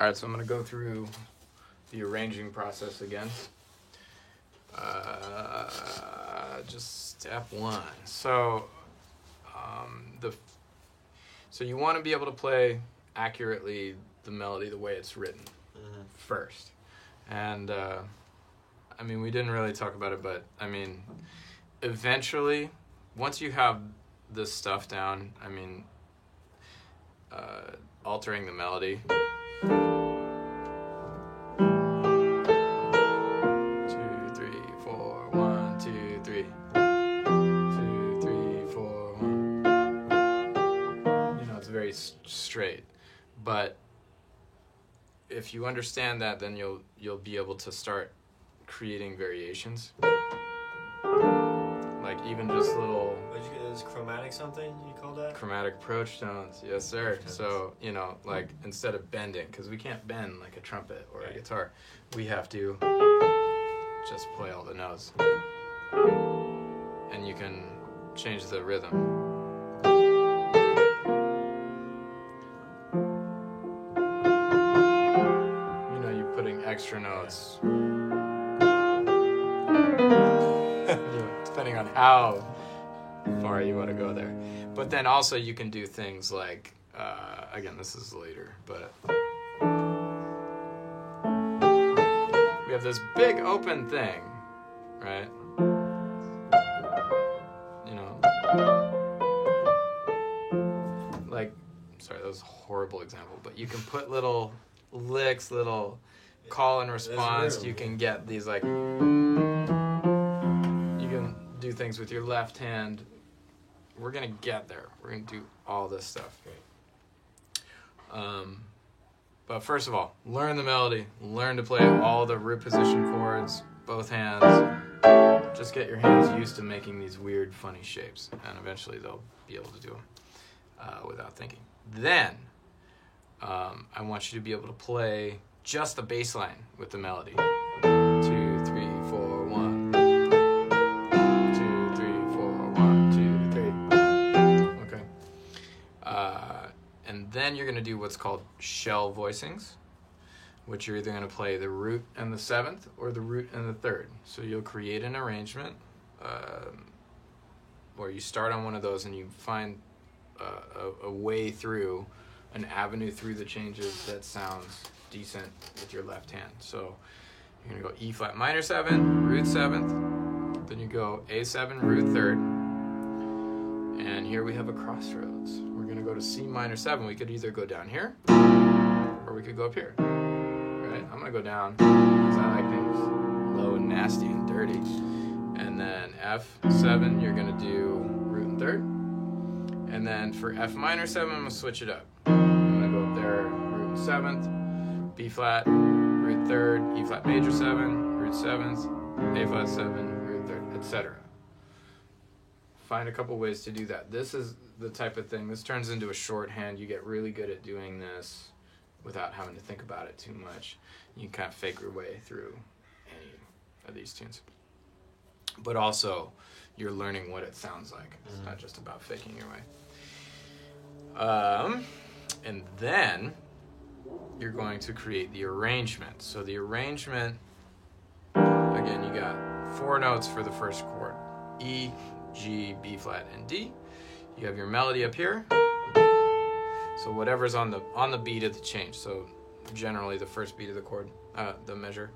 All right, so I'm going to go through the arranging process again. Just step one. So, so you want to be able to play accurately the melody the way it's written first. And, I mean, we didn't really talk about it, but, I mean, eventually, once you have this stuff down, I mean, altering the melody. 2, 3, 4, 1, 2, 3. 2, 3, 4, 1. You know, it's very straight. But if you understand that, then you'll be able to start creating variations. Like even just little... Is chromatic something you call that? Chromatic approach tones, yes sir. So, you know, like instead of bending, because we can't bend like a trumpet or a guitar, we have to just play all the notes. And you can change the rhythm. You know, you're putting extra notes. Depending on how far you want to go there. But then also you can do things like, again, this is later, but we have this big open thing, right? You know, like, sorry, that was a horrible example, but you can put little licks, little call and response. You can get these like, you can do things with your left hand. We're going to get there. We're going to do all this stuff. But first of all, learn the melody. Learn to play all the root position chords, both hands. Just get your hands used to making these weird, funny shapes. And eventually they'll be able to do them without thinking. Then, I want you to be able to play just the bass line with the melody. 2, 3, 4, 1. And then you're going to do what's called shell voicings, which you're either going to play the root and the 7th or the root and the 3rd. So you'll create an arrangement where you start on one of those and you find a way through, an avenue through the changes that sounds decent with your left hand. So you're going to go E flat minor 7, root 7th, then you go A7, root 3rd, and here we have a crossroads. We're going to go to C minor 7. We could either go down here, or we could go up here, right? I'm going to go down, because I like things low and nasty and dirty. And then F7, you're going to do root and 3rd. And then for F minor 7, I'm going to switch it up. I'm going to go up there, root 7th, B flat, root 3rd, E flat major 7, root 7th, A flat 7, root 3rd, etc. Find a couple ways to do that. This is the type of thing, this turns into a shorthand. You get really good at doing this without having to think about it too much. You can kind of fake your way through any of these tunes. But also, you're learning what it sounds like. It's not just about faking your way. And then, you're going to create the arrangement. So the arrangement, again, you got 4 notes for the first chord. E, G, B flat, and D. You have your melody up here. So whatever's on the beat of the change. So generally the first beat of the chord, the measure.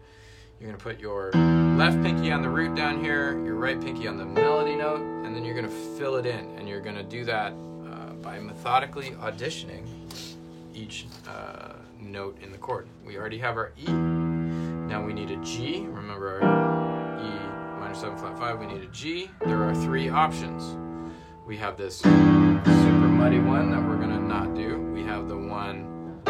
You're going to put your left pinky on the root down here, your right pinky on the melody note, and then you're going to fill it in. And you're going to do that by methodically auditioning each note in the chord. We already have our E. Now we need a G. Remember our E minor 7 flat 5, we need a G. There are 3 options. We have this super muddy one that we're gonna not do. We have the one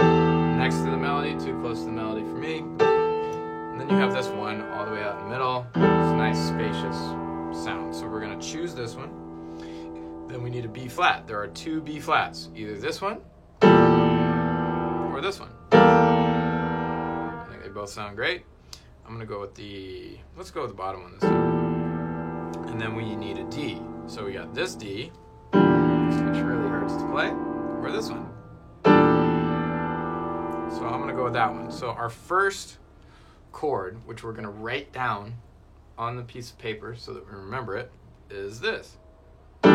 next to the melody, too close to the melody for me. And then you have this one all the way out in the middle. It's a nice spacious sound. So we're gonna choose this one. Then we need a B flat. There are 2 B flats, either this one or this one. I think they both sound great. I'm gonna go with let's go with the bottom one this time. And then we need a D. So we got this D, which really hurts to play, or this one. So So I'm going to go with that one. So our first chord, which we're going to write down on the piece of paper so that we remember it, is this. Okay?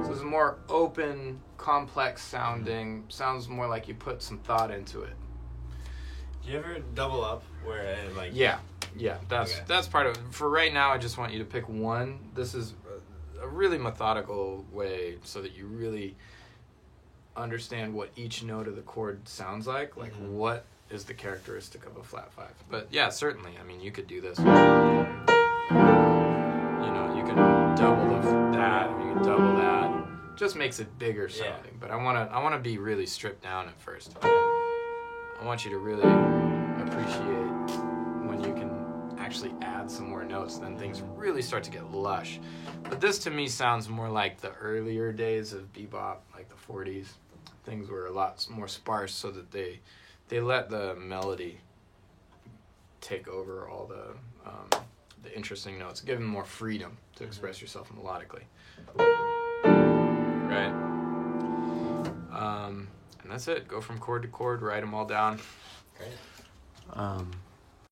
So it's a more open, complex sounding, sounds more like you put some thought into it. Do you ever double up where it, like... Yeah, that's part of it. For right now, I just want you to pick one. This is a really methodical way so that you really understand what each note of the chord sounds like what is the characteristic of a flat 5. But yeah, certainly, I mean, you could do this. You know, you can double that, or you can double that. Just makes it bigger sounding. Yeah. But I want to be really stripped down at first. I want you to really appreciate when you can actually add some more notes, then things really start to get lush. But this to me sounds more like the earlier days of bebop, like the 40s. Things were a lot more sparse so that they let the melody take over all the interesting notes, give them more freedom to express yourself melodically. Right? And that's it. Go from chord to chord, write them all down. Great.